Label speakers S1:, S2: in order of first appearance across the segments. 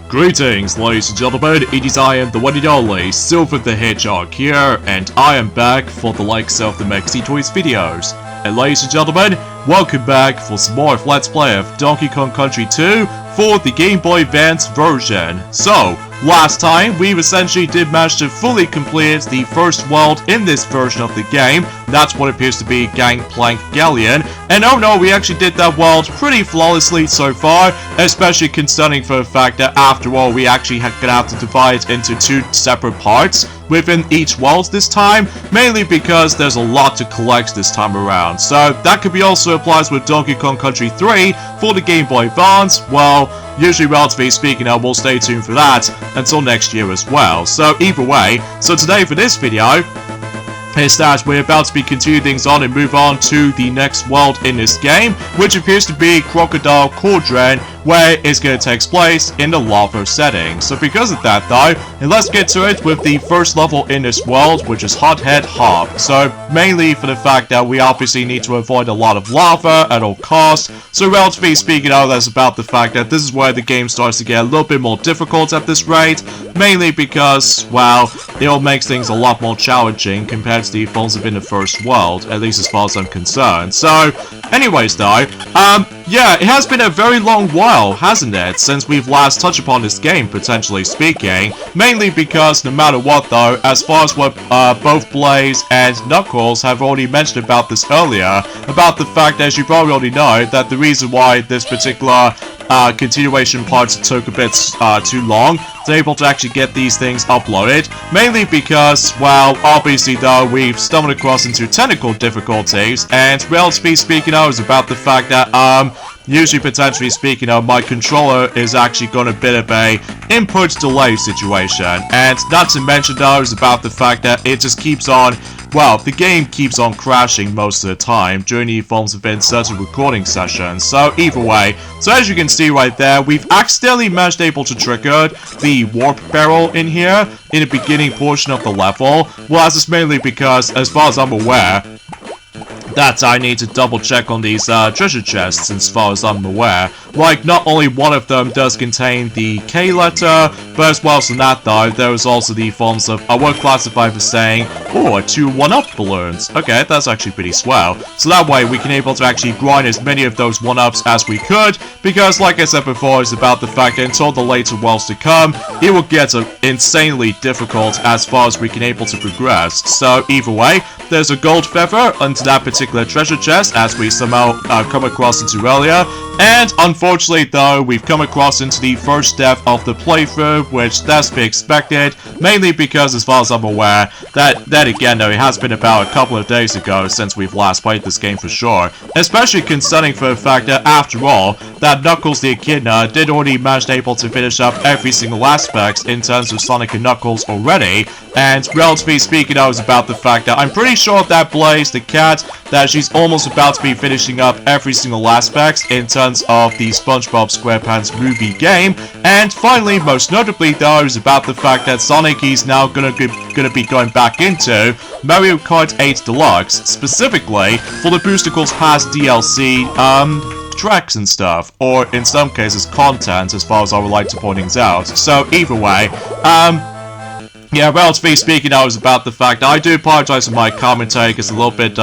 S1: Greetings, ladies and gentlemen, it is I am the one and only Silver the Hedgehog here, and I am back for the likes of the Maxi Toys videos. And ladies and gentlemen, welcome back for some more of Let's Play of Donkey Kong Country 2 for the Game Boy Advance version. So, last time, we essentially did manage to fully complete the first world in this version of the game. That's what appears to be Gangplank Galleon. And oh no, we actually did that world pretty flawlessly so far, especially concerning for the fact that after all, we actually gonna have to divide it into two separate parts within each world this time, mainly because there's a lot to collect this time around. So that could be also applies with Donkey Kong Country 3 for the Game Boy Advance. Well, usually relatively speaking, I will stay tuned for that until next year as well. So either way, so today for this video is that we're about to be continuing things on and move on to the next world in this game, which appears to be Crocodile Cauldron, where it's going to take place in the lava setting. So because of that though, and let's get to it with the first level in this world, which is Hothead Hop. So mainly for the fact that we obviously need to avoid a lot of lava at all costs. So relatively speaking, that's about the fact that this is where the game starts to get a little bit more difficult at this rate, mainly because, well, it all makes things a lot more challenging compared to the forms of in the first world, at least as far as I'm concerned. So, anyways though, yeah, it has been a very long while, hasn't it, since we've last touched upon this game, potentially speaking. Mainly because, no matter what though, as far as what both Blaze and Knuckles have already mentioned about this earlier, about the fact that, as you probably already know, that the reason why this particular continuation parts took a bit too long to able to actually get these things uploaded, mainly because, well, obviously though, we've stumbled across into technical difficulties, and relatively speaking, I was about the fact that, usually potentially speaking, my controller is actually got a bit of a input delay situation, and not to mention though, is about the fact that it just keeps on, well, the game keeps on crashing most of the time during the forms of certain recording sessions. So either way, so as you can see right there, we've accidentally managed able to trigger the warp barrel in here in the beginning portion of the level. Well, this is mainly because, as far as I'm aware, that I need to double check on these treasure chests as far as I'm aware. Like, not only one of them does contain the K letter, but as well as that though, there is also the forms of, I would classify for saying, oh, 2 1-up balloons. Okay, that's actually pretty swell. So that way we can able to actually grind as many of those 1-ups as we could, because like I said before, it's about the fact that until the later worlds to come, it will get insanely difficult as far as we can able to progress. So either way, there's a gold feather into that particular treasure chest, as we somehow come across into earlier. And unfortunately though, we've come across into the first death of the playthrough, which that's to be expected, mainly because, as far as I'm aware, that again though, it has been about a couple of days ago since we've last played this game for sure. Especially concerning for the fact that, after all, that Knuckles the Echidna did already manage able to finish up every single aspect in terms of Sonic and Knuckles already. And relatively speaking, I was about the fact that I'm pretty sure that Blaze, the cat, that she's almost about to be finishing up every single aspect in terms of the SpongeBob SquarePants movie game. And finally, most notably though, is about the fact that Sonic is now gonna be going back into Mario Kart 8 Deluxe, specifically for the Boosticles Past DLC, tracks and stuff, or in some cases content, as far as I would like to point things out. So either way, yeah, relatively speaking, I was about the fact that I do apologize for my commentary, because it's a little bit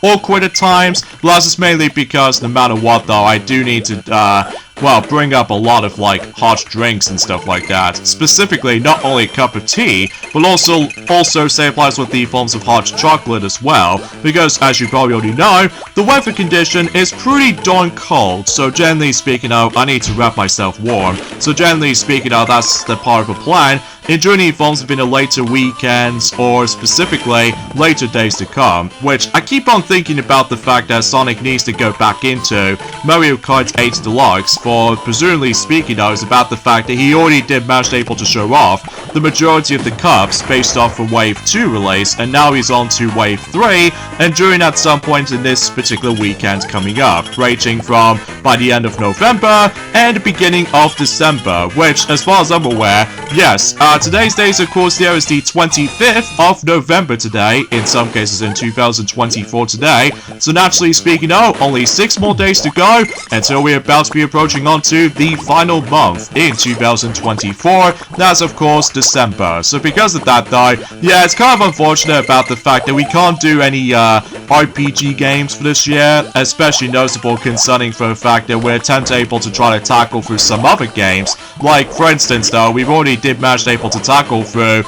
S1: awkward at times, but that's just mainly because no matter what though, I do need to well, bring up a lot of, like, hot drinks and stuff like that. Specifically, not only a cup of tea, but also say applies with the forms of hot chocolate as well. Because, as you probably already know, the weather condition is pretty darn cold. So generally speaking, I need to wrap myself warm. So generally speaking, that's the part of a plan. During the forms of in the later weekends, or specifically, later days to come. Which, I keep on thinking about the fact that Sonic needs to go back into Mario Kart 8 Deluxe for, presumably speaking, is about the fact that he already did manage able to show off the majority of the cups based off the Wave 2 release, and now he's on to Wave 3, and during at some point in this particular weekend coming up, ranging from by the end of November and the beginning of December, which, as far as I'm aware, yes, today's date, of course, there is the 25th of November today, in some cases in 2024 today, so naturally speaking, only 6 more days to go until we're about to be approaching marching on to the final month in 2024. That's of course December. So because of that though, yeah, it's kind of unfortunate about the fact that we can't do any RPG games for this year, especially notable concerning for the fact that we're able to try to tackle through some other games. Like for instance though, we've already managed able to tackle through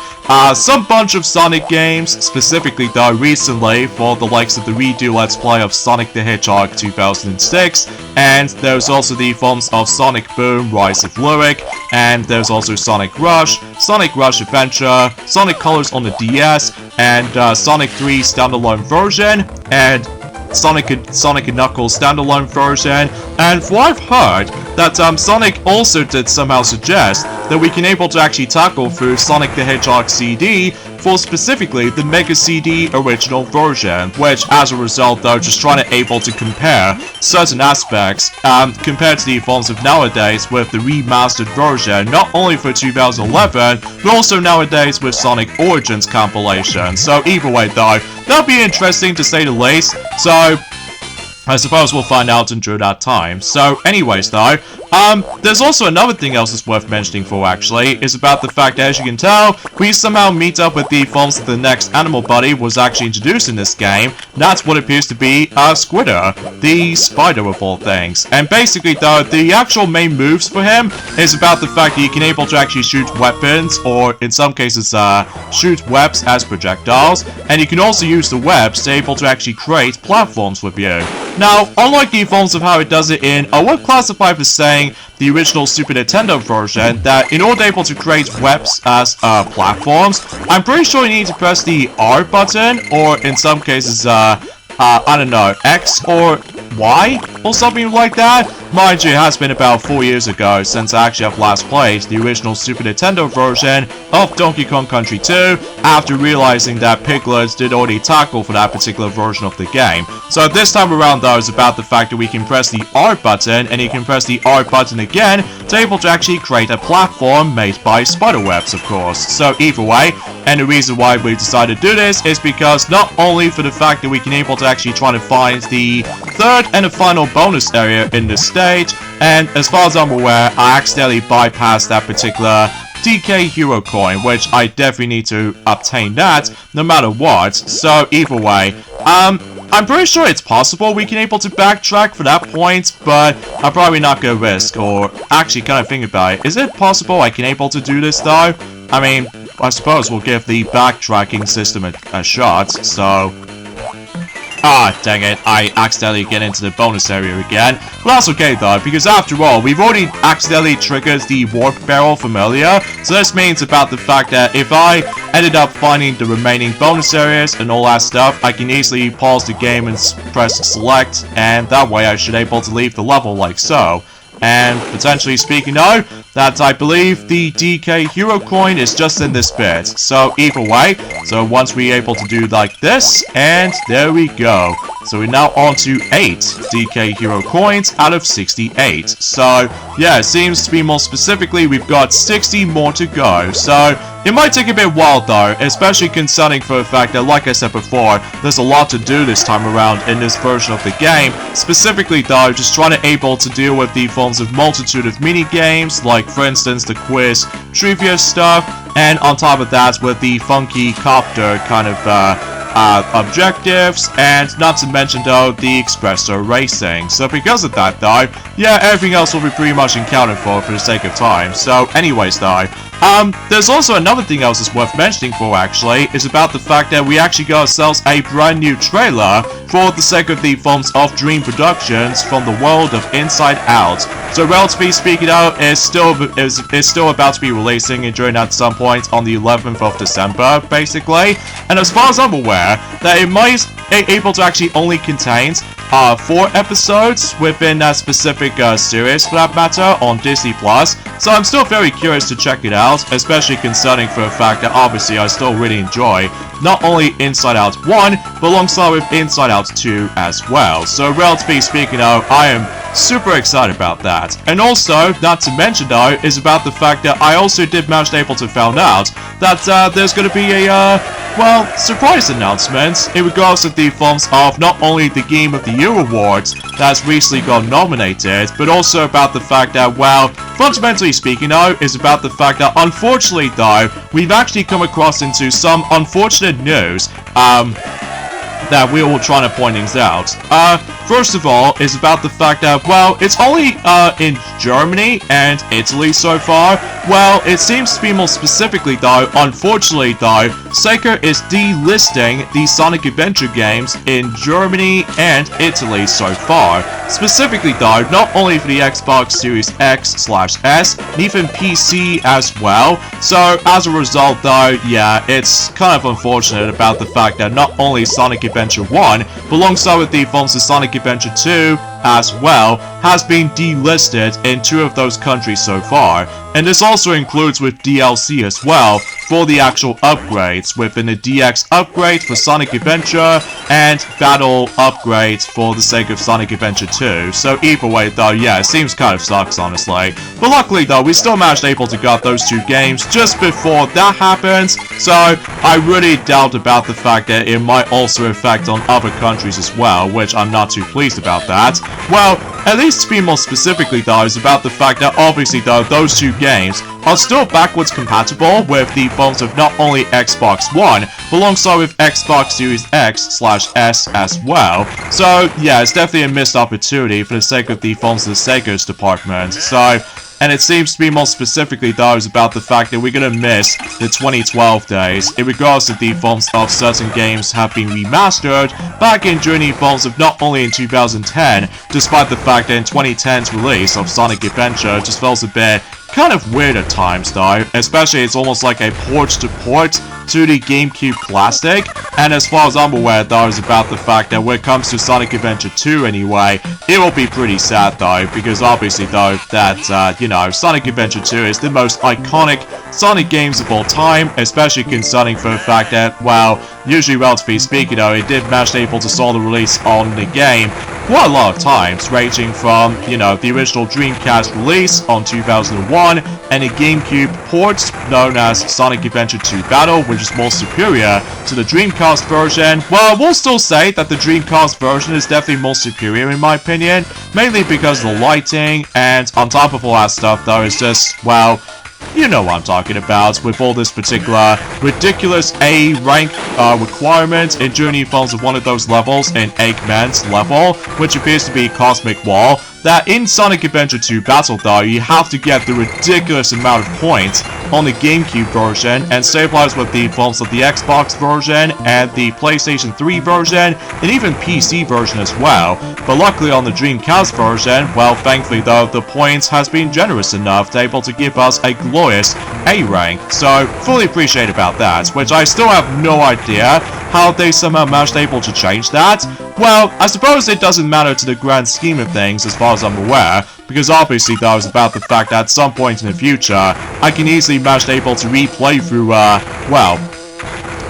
S1: some bunch of Sonic games, specifically though recently for the likes of the redo Let's Play of Sonic the Hedgehog 2006, and there's also the forms of Sonic Boom, Rise of Lyric, and there's also Sonic Rush Adventure, Sonic Colors on the DS, and Sonic 3 standalone version, and Sonic and Knuckles standalone version. And for what I've heard, that Sonic also did somehow suggest that we can able to actually tackle through Sonic the Hedgehog CD for specifically the Mega CD original version, which as a result though, just trying to able to compare certain aspects compared to the forms of nowadays with the remastered version, not only for 2011, but also nowadays with Sonic Origins compilation. So either way though, that'll be interesting to say the least. So I suppose we'll find out during that time. So anyways though, there's also another thing else that's worth mentioning for actually, is about the fact that as you can tell, we somehow meet up with the forms that the next animal buddy was actually introduced in this game. That's what appears to be Squidder, the spider of all things. And basically though, the actual main moves for him is about the fact that you can able to actually shoot weapons, or in some cases shoot webs as projectiles, and you can also use the webs to able to actually create platforms with you. Now, unlike the forms of how it does it in, I would classify for saying the original Super Nintendo version, that in order able to create webs as platforms, I'm pretty sure you need to press the R button, or in some cases, I don't know, X or Y or something like that. Mind you, it has been about 4 years ago since I actually have last played the original Super Nintendo version of Donkey Kong Country 2, after realizing that Piglet did already tackle for that particular version of the game. So this time around though, it's about the fact that we can press the R button, and you can press the R button again to able to actually create a platform made by spiderwebs, of course. So either way, and the reason why we decided to do this is because not only for the fact that we can able to actually try to find the third and the final bonus area in this stage, and as far as I'm aware, I accidentally bypassed that particular DK Hero Coin, which I definitely need to obtain that no matter what. So either way, I'm pretty sure it's possible we can able to backtrack for that point, but I'm probably not gonna risk, or actually kind of think about it. Is it possible I can able to do this though? I mean, I suppose we'll give the backtracking system a shot, so... Ah, dang it, I accidentally get into the bonus area again. But that's okay though, because after all, we've already accidentally triggered the warp barrel from earlier. So this means about the fact that if I ended up finding the remaining bonus areas and all that stuff, I can easily pause the game and press select, and that way I should able to leave the level like so. And potentially speaking of, that I believe the DK Hero Coin is just in this bit. So either way, so once we're able to do like this, and there we go. So we're now on to 8 DK Hero Coins out of 68. So yeah, it seems to be more specifically, we've got 60 more to go. So it might take a bit while though, especially concerning for the fact that, like I said before, there's a lot to do this time around in this version of the game. Specifically though, just trying to able to deal with the forms of multitude of mini games, like for instance the quiz, trivia stuff, and on top of that with the funky copter kind of objectives, and not to mention though the espresso racing. So because of that though, yeah, everything else will be pretty much accounted for the sake of time. So anyways though, there's also another thing else that's worth mentioning for actually, is about the fact that we actually got ourselves a brand new trailer for the sake of the forms of Dream Productions from the world of Inside Out. So relatively speaking out, it's still about to be releasing during at some point on the 11th of December, basically. And as far as I'm aware, that it might able to actually only contains 4 episodes within that specific series for that matter on Disney+. So I'm still very curious to check it out, especially concerning for the fact that obviously I still really enjoy not only Inside Out 1, but alongside with Inside Out 2 as well. So relatively speaking I am super excited about that. And also, not to mention though, is about the fact that I also did manage to able to found out that there's going to be a, well, surprise announcement in regards to the forms of not only the Game of the Year awards that's recently got nominated, but also about the fact that, well, fundamentally speaking though, is about the fact that unfortunately though, we've actually come across into some unfortunate news, that we were trying to point things out. First of all, is about the fact that, well, it's only, in Germany and Italy so far. Well, it seems to be more specifically, though, unfortunately, though, Sega is delisting the Sonic Adventure games in Germany and Italy so far. Specifically, though, not only for the Xbox Series X/S, and even PC as well. So, as a result, though, yeah, it's kind of unfortunate about the fact that not only Sonic Adventure 1, but alongside with the forms of Sonic Adventure 2 as well, has been delisted in 2 of those countries so far. And this also includes with DLC as well, for the actual upgrades, within the DX upgrade for Sonic Adventure, and Battle upgrade for the sake of Sonic Adventure 2. So either way though, yeah, it seems kind of sucks honestly. But luckily though, we still managed able to get those 2 games just before that happens, so I really doubt about the fact that it might also affect on other countries as well, which I'm not too pleased about that. Well, at least to be more specifically though, is about the fact that obviously though, those 2 games are still backwards compatible with the phones of not only Xbox One, but alongside with Xbox Series X/S as well. So yeah, it's definitely a missed opportunity for the sake of the phones of the Sega's department. So, and it seems to be more specifically though is about the fact that we're gonna miss the 2012 days in regards to the forms of certain games have been remastered back in during the forms of not only in 2010, despite the fact that in 2010's release of Sonic Adventure just feels a bit kind of weird at times though, especially it's almost like a port to the GameCube Classic, and as far as I'm aware though is about the fact that when it comes to Sonic Adventure 2 anyway, it will be pretty sad though, because obviously though that, you know, Sonic Adventure 2 is the most iconic Sonic games of all time, especially concerning for the fact that, well, usually relatively speaking though, it did manage able to saw the release on the game quite a lot of times, ranging from, you know, the original Dreamcast release on 2001, and a GameCube port known as Sonic Adventure 2 Battle, which is more superior to the Dreamcast version. Well, I will still say that the Dreamcast version is definitely more superior in my opinion, mainly because of the lighting, and on top of all that stuff though, it's just, well, you know what I'm talking about, with all this particular ridiculous A rank requirement in Journey Phones of one of those levels in Eggman's level, which appears to be Cosmic Wall, that in Sonic Adventure 2 Battle though, you have to get the ridiculous amount of points on the GameCube version, and stabilize with the forms of the Xbox version, and the PlayStation 3 version, and even PC version as well. But luckily on the Dreamcast version, well, thankfully though, the points has been generous enough to able to give us a glorious A rank, so fully appreciate about that, which I still have no idea how they somehow managed able to change that. Well, I suppose it doesn't matter to the grand scheme of things as far as I'm aware, because obviously that was about the fact that at some point in the future, I can easily manage able to replay through, well,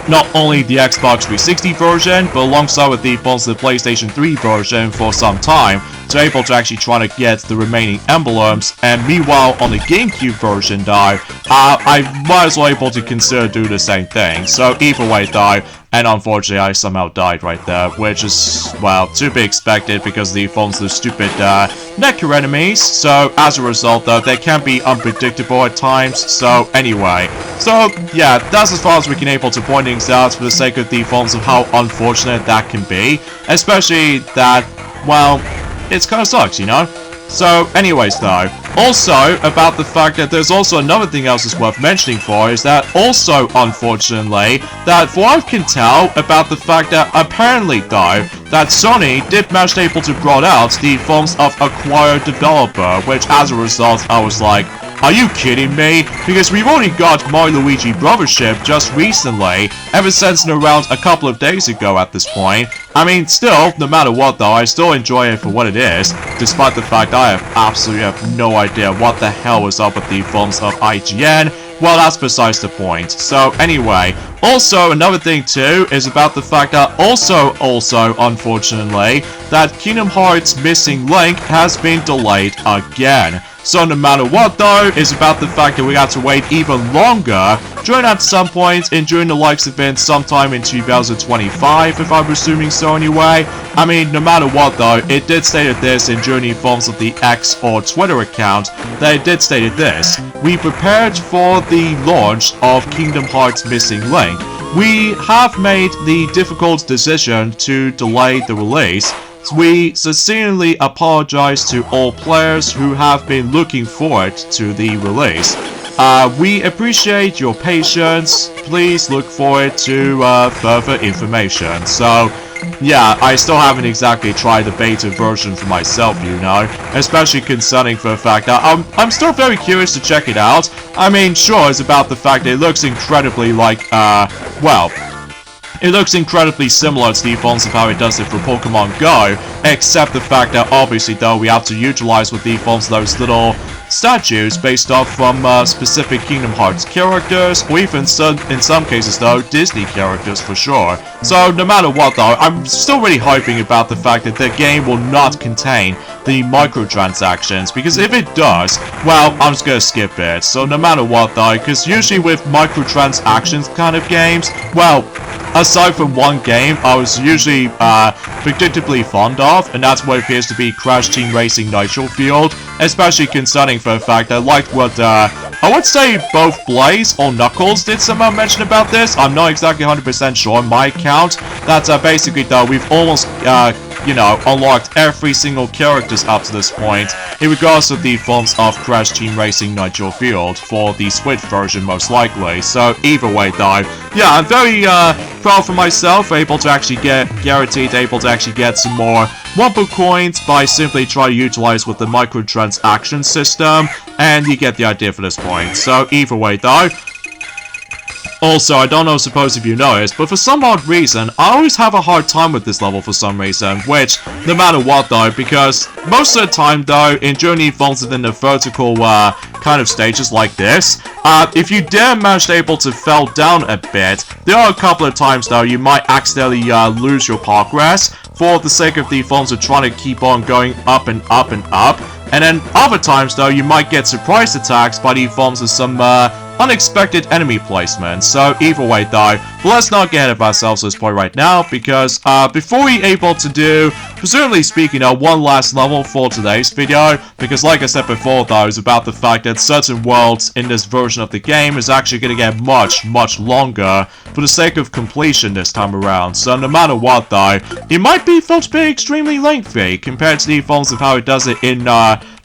S1: not only the Xbox 360 version, but alongside with the PlayStation 3 version for some time, to able to actually try to get the remaining emblems, and meanwhile on the GameCube version though, I might as well able to consider doing the same thing. So either way though, and unfortunately I somehow died right there, which is, well, to be expected because of the phones of the stupid Necker enemies. So as a result though, they can be unpredictable at times. So anyway, so yeah, that's as far as we can able to point things out for the sake of the phones of how unfortunate that can be, especially that, well, it's kind of sucks, you know? So anyways though, also about the fact that there's also another thing else that's worth mentioning for, is that also unfortunately, that for what I can tell about the fact that apparently though, that Sony did manage able to brought out the forms of acquired developer, which as a result I was like, are you kidding me? Because we've already got Mario Luigi Brothership just recently, ever since around a couple of days ago at this point. I mean, still, no matter what though, I still enjoy it for what it is, despite the fact I absolutely have no idea what the hell was up with the forms of IGN. Well, that's besides the point. So anyway, Also, another thing too is about the fact that also, unfortunately, that Kingdom Hearts Missing Link has been delayed again. So no matter what though, is about the fact that we have to wait even longer during at some point during the likes event sometime in 2025, if I'm assuming so anyway. I mean, no matter what though, it did state this in during the forms of the X or Twitter account, that it did state this: we prepared for the launch of Kingdom Hearts Missing Link. We have made the difficult decision to delay the release. We sincerely apologize to all players who have been looking forward to the release. We appreciate your patience. Please look forward to further information. So, yeah, I still haven't exactly tried the beta version for myself, you know, especially concerning for the fact that I'm still very curious to check it out. I mean, sure, it's about the fact that it looks incredibly like, well, it looks incredibly similar to the forms of how it does it for Pokemon Go, except the fact that obviously though we have to utilize with the forms those little statues based off from specific Kingdom Hearts characters, or even in some cases though, Disney characters for sure. So no matter what though, I'm still really hoping about the fact that the game will not contain the microtransactions, because if it does, well, I'm just gonna skip it. So no matter what though, because usually with microtransactions kind of games, well, aside from one game I was usually predictably fond of, and that's what appears to be Crash Team Racing Nitro Field, especially concerning for the fact I liked what I would say both Blaze or Knuckles did somehow mention about this. I'm not exactly 100% sure on my account. That's basically though we've almost you know, unlocked every single characters up to this point in regards to the forms of Crash Team Racing Nitro Field for the Switch version most likely. So either way though, yeah, I'm very proud for myself, able to actually get some more Wumpa coins by simply trying to utilize with the microtransaction system, and you get the idea for this point. So either way though, also, I don't know, suppose if you noticed, but for some odd reason, I always have a hard time with this level for some reason, which, no matter what though, because most of the time though, in Journey Falls within the vertical kind of stages like this, if you dare manage able to fall down a bit, there are a couple of times though you might accidentally lose your progress for the sake of the forms of trying to keep on going up and up and up, and then other times though you might get surprise attacks by the forms of some unexpected enemy placement. So either way though, but let's not get ahead of ourselves at this point right now, because before we able to do, presumably speaking, one last level for today's video, because like I said before though, it's about the fact that certain worlds in this version of the game is actually going to get much longer for the sake of completion this time around. So no matter what though, it might be felt to be extremely lengthy compared to the forms of how it does it in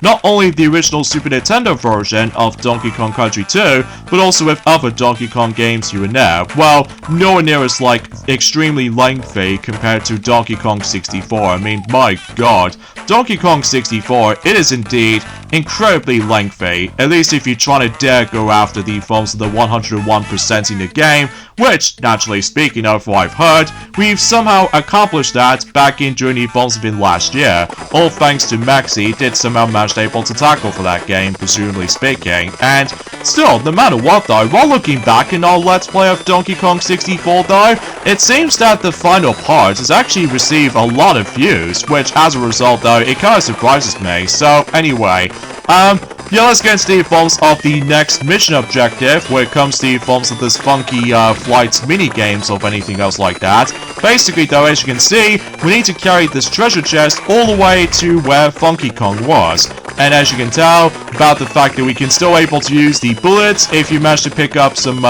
S1: not only the original Super Nintendo version of Donkey Kong Country 2, but also with other Donkey Kong games here and there. Well, nowhere near as like extremely lengthy compared to Donkey Kong 64. I mean, my god. Donkey Kong 64, it is indeed incredibly lengthy, at least if you're trying to dare go after the forms of the 101% in the game, which, naturally speaking of what I've heard, we've somehow accomplished that back in during the forms of in last year, all thanks to Maxi did somehow manage able to tackle for that game, presumably speaking. And still, no matter what though, while looking back in our Let's Play of Donkey Kong 64 though, it seems that the final part has actually received a lot of views, which as a result though, it kind of surprises me. So anyway, yeah, let's get into the forms of the next mission objective, where it comes to the forms of this funky flights mini-games or anything else like that. Basically though, as you can see, we need to carry this treasure chest all the way to where Funky Kong was. And as you can tell, about the fact that we can still able to use the bullets if you manage to pick up some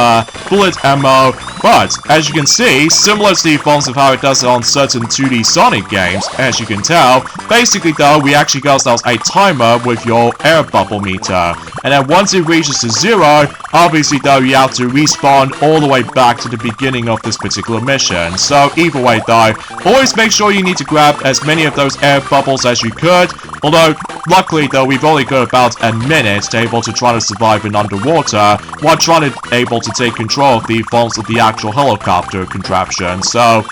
S1: bullet ammo. But, as you can see, similar to the forms of how it does it on certain 2D Sonic games, as you can tell, basically though, we actually got ourselves a timer with your air bubble meter. And then once it reaches to 0, obviously though, you have to respawn all the way back to the beginning of this particular mission. So either way though, always make sure you need to grab as many of those air bubbles as you could. Although, luckily though, we've only got about a minute to able to try to survive in underwater, while trying to able to take control of the forms of the actual helicopter contraption. So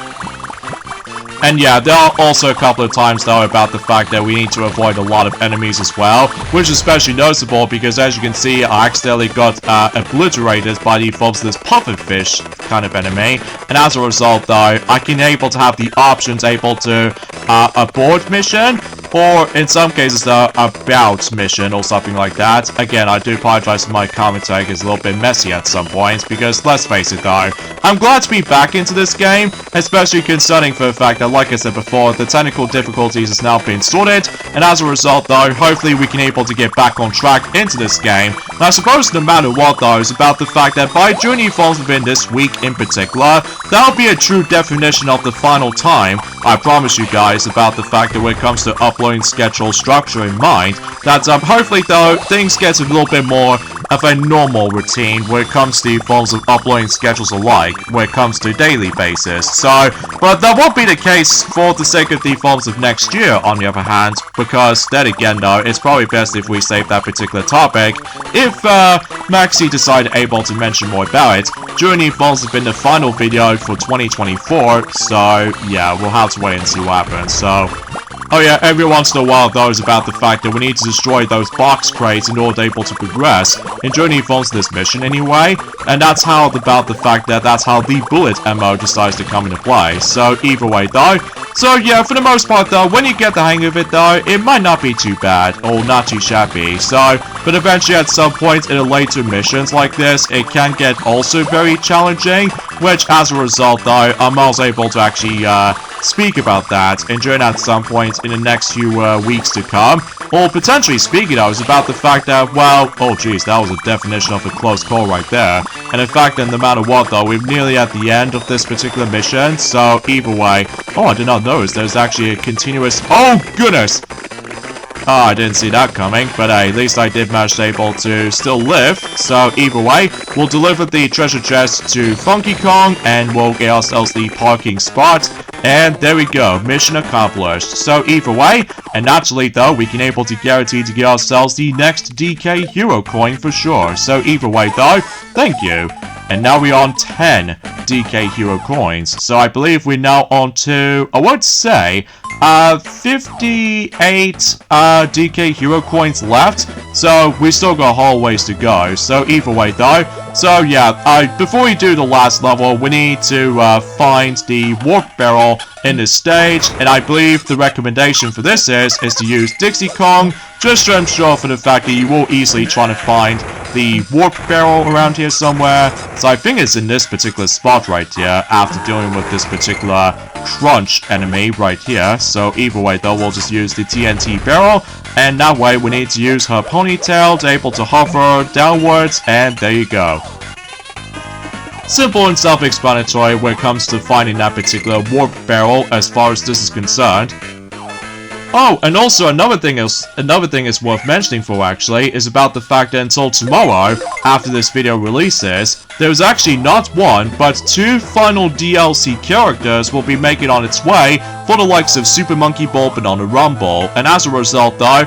S1: And yeah, there are also a couple of times though about the fact that we need to avoid a lot of enemies as well, which is especially noticeable because as you can see, I accidentally got obliterated by the forms of this pufferfish kind of enemy, and as a result though, I can able to have the options able to abort mission, or in some cases though, about mission or something like that. Again, I do apologize for my commentary is a little bit messy at some points, because let's face it though, I'm glad to be back into this game, especially concerning for the fact that, like I said before, the technical difficulties has now been sorted, and as a result though, hopefully we can able to get back on track into this game. And I suppose no matter what though, is about the fact that by doing evolves within this week in particular, that'll be a true definition of the final time, I promise you guys, about the fact that when it comes to uploading schedule structure in mind, that hopefully though, things get a little bit more of a normal routine when it comes to forms of uploading schedules alike, when it comes to daily basis. So, but that won't be the case for the sake of the forms of next year, on the other hand, because then again though, it's probably best if we save that particular topic, if Maxi decided able to mention more about it during the forms of in the final video for 2024, so yeah, we'll have to wait and see what happens. So, oh yeah, every once in a while though is about the fact that we need to destroy those box crates in order to able to progress in journey forms this mission anyway, and that's how about the fact that that's how the bullet MO decides to come into play. So either way though, so yeah, for the most part though, when you get the hang of it though, it might not be too bad, or not too shabby, so, but eventually at some point in the later missions like this, it can get also very challenging, which as a result though, I'm also able to actually speak about that and during at some point in the next few weeks to come, or potentially speaking of, is about the fact that, well, oh jeez, that was a definition of a close call right there, and in fact that no matter what though, we're nearly at the end of this particular mission, so either way, oh I did not notice there's actually a continuous, oh goodness! Oh, I didn't see that coming, but hey, at least I did manage to able to still live. So either way, we'll deliver the treasure chest to Funky Kong, and we'll get ourselves the parking spot. And there we go, mission accomplished. So either way, and naturally though, we can able to guarantee to get ourselves the next DK Hero coin for sure. So either way though, thank you. And now we're on 10 DK Hero coins. So I believe we're now on to, I would say, 58 DK Hero coins left. So we still got a whole ways to go. So either way though, so yeah, before we do the last level, we need to find the warp barrel in this stage, and I believe the recommendation for this is to use Dixie Kong, just to ensure for the fact that you will easily try to find the warp barrel around here somewhere. So I think it's in this particular spot right here, after dealing with this particular crunch enemy right here. So either way though, we'll just use the TNT barrel, and that way we need to use her ponytail to able to hover downwards, and there you go. Simple and self-explanatory when it comes to finding that particular warp barrel as far as this is concerned. Oh, and also another thing is worth mentioning for actually is about the fact that until tomorrow, after this video releases, there's actually not one, but 2 final DLC characters will be making on its way for the likes of Super Monkey Ball, Banana Rumble, and as a result though,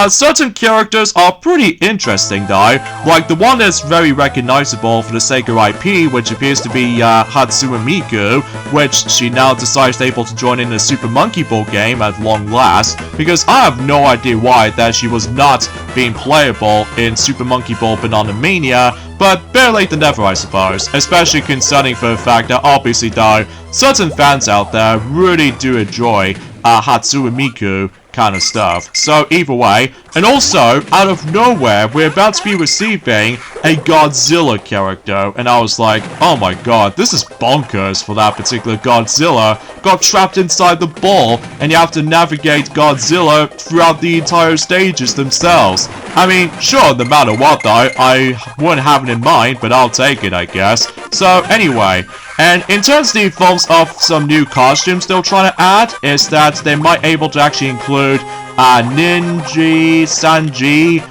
S1: certain characters are pretty interesting though, like the one that's very recognizable for the Sega IP, which appears to be Hatsune Miku, which she now decides able to join in the Super Monkey Ball game at long last, because I have no idea why that she was not being playable in Super Monkey Ball Banana Mania, but better late than never I suppose, especially concerning for the fact that obviously though, certain fans out there really do enjoy Hatsune Miku kind of stuff. So either way, and also, out of nowhere, we're about to be receiving a Godzilla character, and I was like, oh my god, this is bonkers for that particular Godzilla. Got trapped inside the ball, and you have to navigate Godzilla throughout the entire stages themselves. I mean, sure, no matter what though, I wouldn't have it in mind, but I'll take it, I guess. So anyway, and in terms of the forms of some new costumes they're trying to add, is that they might able to actually include Ninja Sanji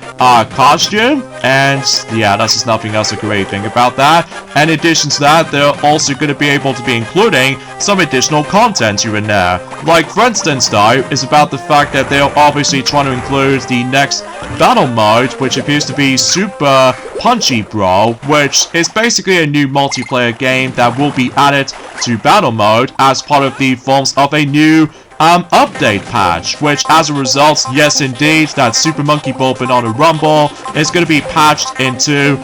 S1: costume, and yeah, that's just nothing else a great thing about that. And in addition to that, they're also going to be able to be including some additional content here and there. Like for instance though, is about the fact that they're obviously trying to include the next battle mode, which appears to be Super Punchy Brawl, which is basically a new multiplayer game that will be added to battle mode as part of the forms of a new update patch, which as a result, yes indeed, that Super Monkey Ball Banana Rumble is going to be patched into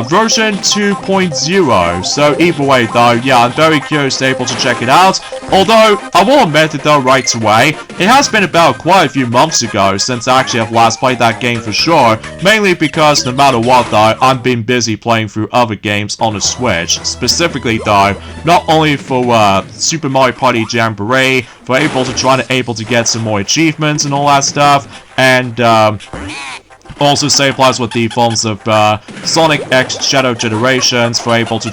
S1: version 2.0. So either way though, yeah, I'm very curious to able to check it out. Although, I will admit it though right away, it has been about quite a few months ago since I actually have last played that game for sure, mainly because no matter what though, I've been busy playing through other games on the Switch. Specifically though, not only for Super Mario Party Jamboree, for able to get some more achievements and all that stuff, and also save lives with the forms of Sonic X Shadow Generations, for able to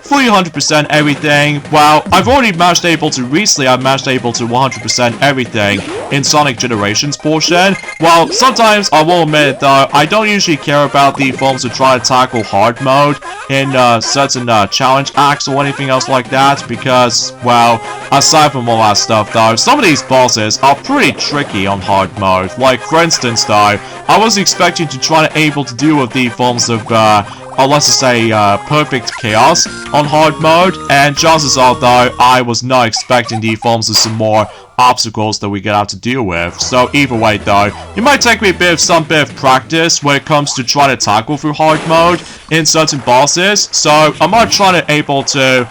S1: 300% everything. Well, I've already managed able to 100% everything in Sonic Generations portion. Well, sometimes I will admit though, I don't usually care about the forms to try to tackle hard mode in certain challenge acts or anything else like that, because, well, aside from all that stuff though, some of these bosses are pretty tricky on hard mode. Like, for instance though, I was expecting to try to able to deal with the forms of let's just say, perfect chaos on hard mode, and chances are though, I was not expecting the forms of some more obstacles that we get out to deal with. So either way though, it might take me some bit of practice when it comes to trying to tackle through hard mode in certain bosses, so I might try to able to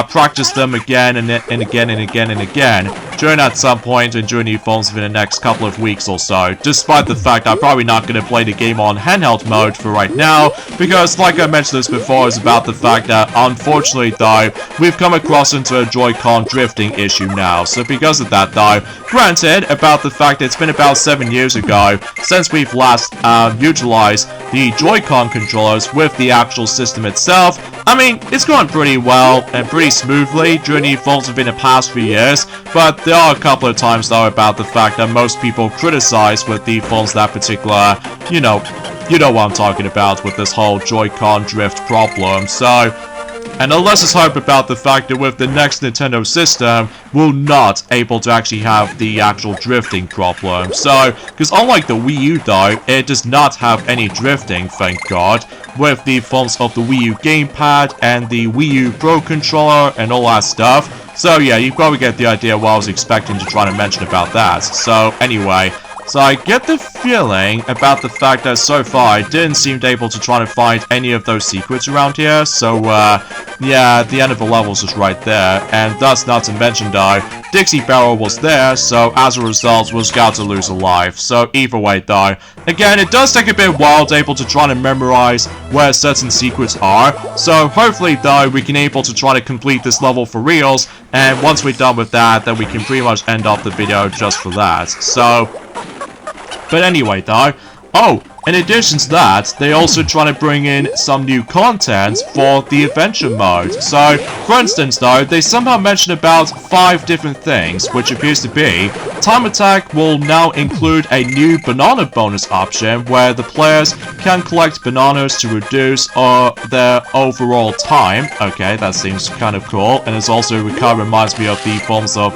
S1: practice them again and again and again and again during at some point and during the forms within the next couple of weeks or so, despite the fact I'm probably not going to play the game on handheld mode for right now, because like I mentioned this before, is about the fact that unfortunately though, we've come across into a Joy-Con drifting issue now. So because of that though, granted about the fact that it's been about 7 years ago since we've last utilized the Joy-Con controllers with the actual system itself, I mean, it's gone pretty well and pretty smoothly during the forms within the past few years, but there are a couple of times though about the fact that most people criticize with the forms that particular, you know what I'm talking about with this whole Joy-Con drift problem. So, and let's just hope about the fact that with the next Nintendo system, we're not able to actually have the actual drifting problem. So, because unlike the Wii U though, it does not have any drifting, thank God, with the forms of the Wii U gamepad and the Wii U Pro controller and all that stuff. So yeah, you probably get the idea what I was expecting to try to mention about that. So anyway, so I get the feeling about the fact that so far I didn't seem to able to try to find any of those secrets around here. So yeah, the end of the level is just right there, and thus not to mention though, Dixie Barrel was there, so as a result was got to lose a life. So either way though, again, it does take a bit while to able to try to memorize where certain secrets are. So hopefully though, we can able to try to complete this level for reals, and once we're done with that, then we can pretty much end off the video just for that. So, but anyway though, oh, in addition to that, they also try to bring in some new content for the adventure mode. So, for instance though, they somehow mentioned about 5 different things, which appears to be, Time Attack will now include a new banana bonus option where the players can collect bananas to reduce their overall time. Okay, that seems kind of cool, and it's also kind of reminds me of the forms of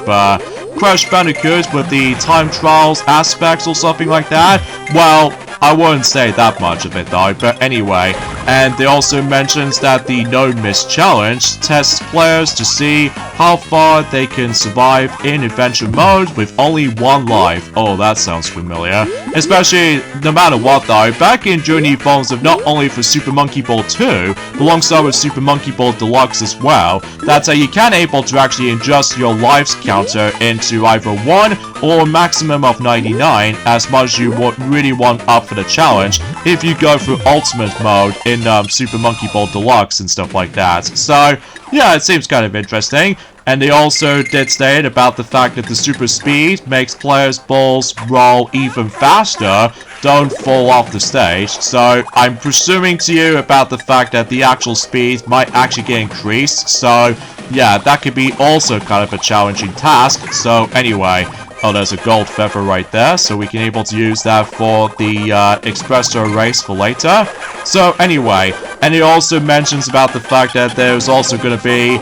S1: Crash Bandicoot with the time trials aspects or something like that. Well, I wouldn't say that much of it though, but anyway. And they also mentions that the No Miss Challenge tests players to see how far they can survive in adventure mode with only 1 life. Oh, that sounds familiar. Especially, no matter what though, back in Journey forms of not only for Super Monkey Ball 2, but alongside with Super Monkey Ball Deluxe as well, that you can able to actually adjust your lives counter into either 1 or a maximum of 99 as much as you really want up for the challenge if you go through Ultimate mode in Super Monkey Ball Deluxe and stuff like that. So, yeah, it seems kind of interesting. And they also did state about the fact that the super speed makes players' balls roll even faster, don't fall off the stage. So I'm presuming to you about the fact that the actual speed might actually get increased. So yeah, that could be also kind of a challenging task. So anyway, oh, there's a gold feather right there, so we can able to use that for the Espresso race for later. So anyway, and it also mentions about the fact that there's also going to be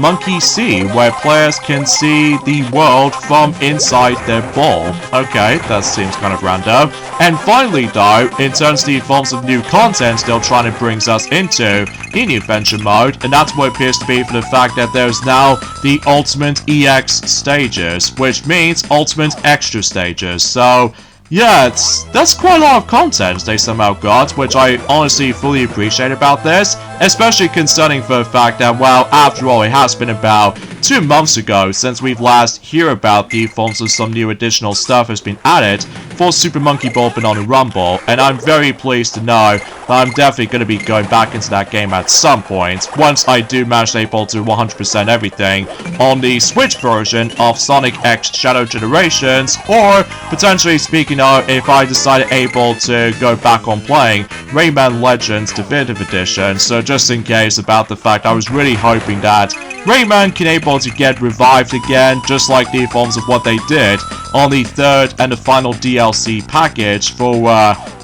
S1: Monkey See, where players can see the world from inside their ball. Okay, that seems kind of random. And finally though, in terms of the forms of new content they're trying to bring us into in the adventure mode, and that's what appears to be for the fact that there's now the ultimate EX stages, which means ultimate extra stages. So yeah, that's quite a lot of content they somehow got, which I honestly fully appreciate about this, especially concerning for the fact that, well, after all, it has been about 2 months ago since we've last heard about the forms of some new additional stuff has been added for Super Monkey Ball Banana Rumble, and I'm very pleased to know that I'm definitely going to be going back into that game at some point, once I do manage to able to 100% everything on the Switch version of Sonic X Shadow Generations, or potentially speaking of, if I decided able to go back on playing Rayman Legends Definitive Edition. So just in case about the fact I was really hoping that Rayman can able to get revived again, just like the forms of what they did on the 3rd and the final DLC package for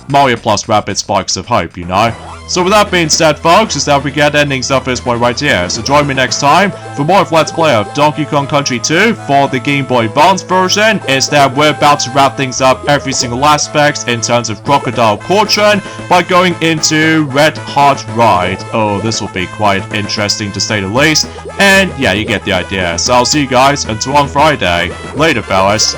S1: Mario Plus Rabbids Sparks of Hope, you know. So with that being said, folks, is that we get endings of this point right here. So join me next time for more of Let's Play of Donkey Kong Country 2 for the Game Boy Advance version. Is that we're about to wrap things up every single aspect in terms of Crocodile Cauldron by going into Red Hot Ride. Oh, this will be quite interesting to say the least. And yeah, you get the idea. So I'll see you guys until on Friday. Later, fellas.